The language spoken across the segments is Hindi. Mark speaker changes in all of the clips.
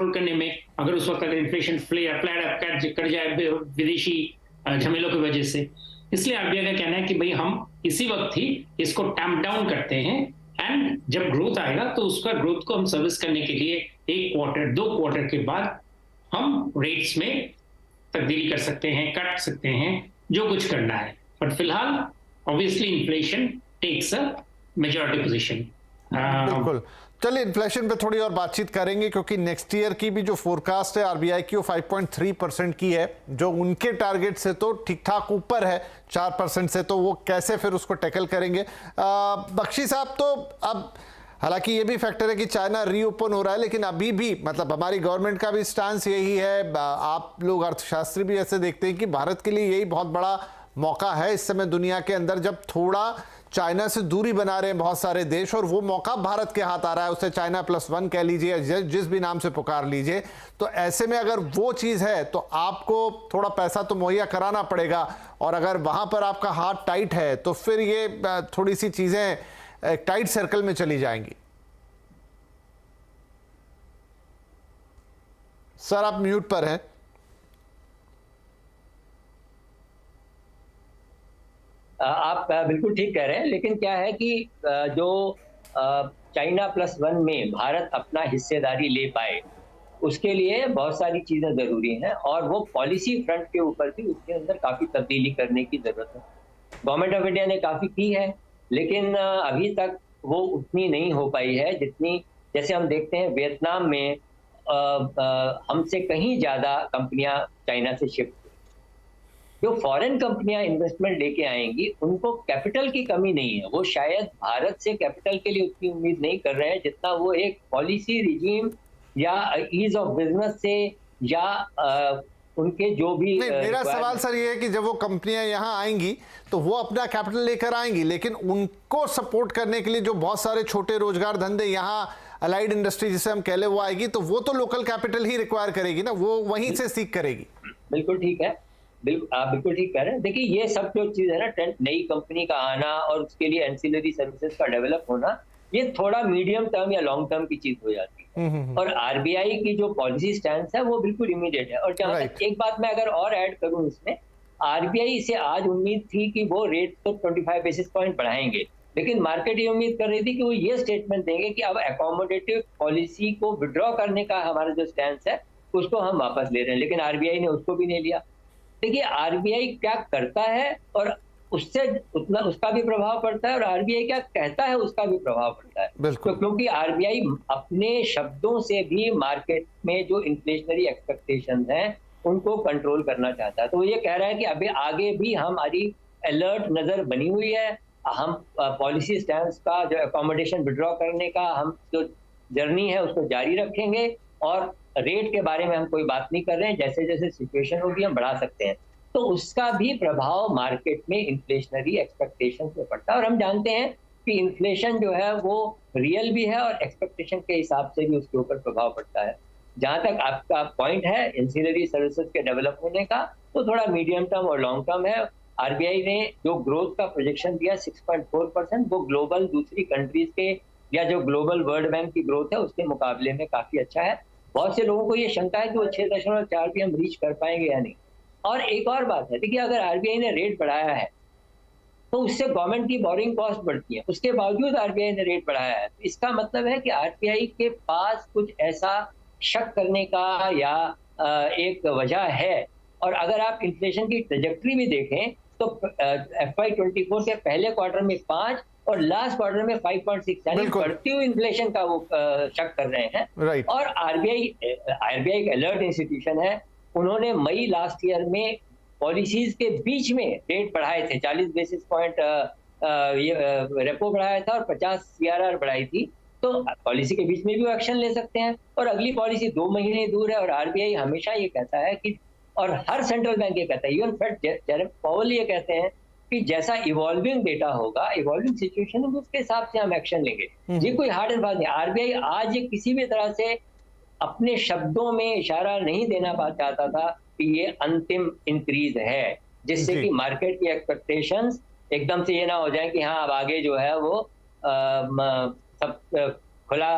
Speaker 1: करने में, अगर उस वक्त अगर इन्फ्लेशन फ्लेयर फ्लैट अप कर जाए विदेशी झमेलों की वजह से। इसलिए आरबीआई का कहना है कि भाई हम इसी वक्त ही इसको टैम्प डाउन करते हैं, एंड जब ग्रोथ आएगा तो उसका ग्रोथ को हम सर्विस करने के लिए 1 क्वार्टर 2 क्वार्टर के बाद हम रेट्स में तब्दीली कर सकते हैं, कट सकते हैं, जो कुछ करना है। बट फिलहाल obviously inflation takes a majority position.
Speaker 2: बिल्कुल। चलिए इन्फ्लेशन पे थोड़ी और बातचीत करेंगे, क्योंकि नेक्स्ट ईयर की भी जो फोरकास्ट है आरबीआई की वो 5.3% की है, जो उनके टारगेट से तो ठीक ठाक ऊपर है 4% से। तो वो कैसे फिर उसको टैकल करेंगे? बख्शी साहब, तो अब हालांकि ये भी फैक्टर है कि चाइना रीओपन हो रहा है, लेकिन अभी भी मतलब हमारी गवर्नमेंट का भी स्टांस यही है, आप लोग अर्थशास्त्री भी ऐसे देखते हैं कि भारत के लिए यही बहुत बड़ा मौका है इस समय दुनिया के अंदर, जब थोड़ा चाइना से दूरी बना रहे हैं बहुत सारे देश, और वो मौका भारत के हाथ आ रहा है, उसे चाइना +1 कह लीजिए या जिस भी नाम से पुकार लीजिए। तो ऐसे में अगर वो चीज़ है तो आपको थोड़ा पैसा तो मुहैया कराना पड़ेगा, और अगर वहाँ पर आपका हाथ टाइट है तो फिर ये थोड़ी सी चीज़ें एक टाइट सर्कल में चली जाएंगी। सर आप म्यूट पर हैं।
Speaker 3: आप बिल्कुल ठीक कह रहे हैं, लेकिन क्या है कि जो चाइना +1 में भारत अपना हिस्सेदारी ले पाए, उसके लिए बहुत सारी चीजें जरूरी हैं, और वो पॉलिसी फ्रंट के ऊपर भी उसके अंदर काफी तब्दीली करने की जरूरत है। गवर्नमेंट ऑफ इंडिया ने काफी की है, लेकिन अभी तक वो उतनी नहीं हो पाई है जितनी, जैसे हम देखते हैं वियतनाम में हमसे कहीं ज्यादा कंपनियां चाइना से शिफ्ट, जो फॉरेन कंपनियां इन्वेस्टमेंट लेके आएंगी उनको कैपिटल की कमी नहीं है, वो शायद भारत से कैपिटल के लिए उतनी उम्मीद नहीं कर रहे हैं जितना वो एक पॉलिसी रिजीम या ईज ऑफ बिजनेस से या उनके जो भी
Speaker 2: नहीं, मेरा सवाल सर ये है कि जब वो कंपनियां यहाँ आएंगी तो वो अपना कैपिटल लेकर आएंगी, लेकिन उनको सपोर्ट करने के लिए जो बहुत सारे छोटे रोजगार धंधे यहाँ अलाइड इंडस्ट्री जिसे हम कह ले वो आएगी, तो वो तो लोकल कैपिटल ही रिक्वायर करेगी ना, वो वहीं से सीख करेगी।
Speaker 3: बिल्कुल ठीक है, आप बिल्कुल ठीक कह रहे हैं। देखिए ये सब जो चीज है ना, नई कंपनी का आना और उसके लिए एंसिलरी सर्विसेज का डेवलप होना, ये थोड़ा मीडियम टर्म या लॉन्ग टर्म की चीज हो जाती है। और आरबीआई की जो पॉलिसी स्टैंड है वो बिल्कुल इमीडिएट है। और जहां तक एक बात मैं अगर और ऐड करूं इसमें, आरबीआई से आज उम्मीद थी कि वो रेट तो 25 बेसिस पॉइंट बढ़ाएंगे, लेकिन मार्केट ये उम्मीद कर रही थी कि वो ये स्टेटमेंट देंगे कि अब अकोमोडेटिव पॉलिसी को विड्रॉ करने का हमारा जो स्टैंड है उसको हम वापस ले रहे हैं, लेकिन आरबीआई ने उसको भी नहीं लिया। देखिए आरबीआई क्या करता है और उससे उतना उसका भी प्रभाव पड़ता है, और आरबीआई क्या कहता है उसका भी प्रभाव पड़ता है। तो क्योंकि आरबीआई अपने शब्दों से भी मार्केट में जो इन्फ्लेशनरी एक्सपेक्टेशंस हैं उनको कंट्रोल करना चाहता है। तो वो ये कह रहा है कि अभी आगे भी हमारी अलर्ट नजर बनी हुई है, हम पॉलिसी स्टैंड का जो अकोमोडेशन विड्रॉ करने का हम जो जर्नी है उसको जारी रखेंगे, और रेट के बारे में हम कोई बात नहीं कर रहे हैं, जैसे जैसे सिचुएशन होगी हम बढ़ा सकते हैं। तो उसका भी प्रभाव मार्केट में इन्फ्लेशनरी एक्सपेक्टेशन पे पड़ता है, और हम जानते हैं कि इन्फ्लेशन जो है वो रियल भी है और एक्सपेक्टेशन के हिसाब से भी उसके ऊपर प्रभाव पड़ता है। जहां तक आपका पॉइंट है एंसिलरी सर्विसेज के डेवलप होने का, तो थोड़ा मीडियम टर्म और लॉन्ग टर्म है। आरबीआई ने जो ग्रोथ का प्रोजेक्शन दिया 6.4%, वो ग्लोबल दूसरी कंट्रीज के या जो ग्लोबल वर्ल्ड बैंक की ग्रोथ है उसके मुकाबले में काफी अच्छा है। बहुत से लोगों को ये शंका है कि वो 6.4 भी हम रीच कर पाएंगे या नहीं। और एक और बात है, देखिए अगर आरबीआई ने रेट बढ़ाया है तो उससे गवर्नमेंट की बोरिंग कॉस्ट बढ़ती है, उसके बावजूद आरबीआई ने रेट बढ़ाया है, तो इसका मतलब है कि आरबीआई के पास कुछ ऐसा शक करने का या एक वजह है। और अगर आप इन्फ्लेशन की ट्रेजेक्टरी भी देखें तो FY24 के पहले क्वार्टर में 5 और लास्ट क्वार्टर में 5.6, यानी बढ़ती हुई इन्फ्लेशन का वो शक कर रहे हैं। और आरबीआई एक अलर्ट इंस्टीट्यूशन है, उन्होंने मई लास्ट ईयर में पॉलिसीज के बीच में रेट बढ़ाए थे, 40 बेसिस पॉइंट रेपो बढ़ाया था और 50 सीआरआर बढ़ाई थी। तो पॉलिसी के बीच में भी वो एक्शन ले सकते हैं, और अगली पॉलिसी 2 महीने दूर है। और आरबीआई हमेशा ये कहता है कि, और हर सेंट्रल बैंक ये कहता है, इवन फेड जेरोम पावेल ये कहते हैं कि जैसा इवॉल्विंग डेटा होगा, इवॉल्विंग सिचुएशन होगी, उसके हिसाब से हम एक्शन लेंगे। ये कोई हार्ड एंड फास्ट नहीं। आरबीआई आज ये किसी भी तरह से अपने शब्दों में इशारा नहीं देना चाहता था कि ये अंतिम इंक्रीज है, जिससे कि मार्केट की एक्सपेक्टेशंस एकदम से ये ना हो जाए कि हाँ अब आगे जो है वो सब खुला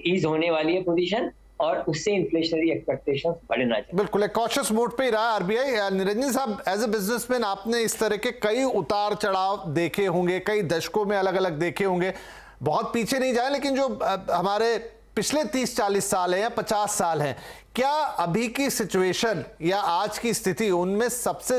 Speaker 3: ईज होने वाली है पोजीशन। और उससे इन्फ्लेशनरी एक्सपेक्टेशंस बढ़ना चाहिए।
Speaker 2: बिल्कुल एक कॉशियस मोड पे ही रहा आरबीआई। निरंजन साहब, एज ए बिजनेसमैन आपने इस तरह के कई उतार चढ़ाव देखे होंगे, कई दशकों में अलग अलग देखे होंगे, बहुत पीछे नहीं जाए, लेकिन जो हमारे पिछले 30-40 साल है या 50 साल हैं, क्या अभी की सिचुएशन या आज की स्थिति उनमें सबसे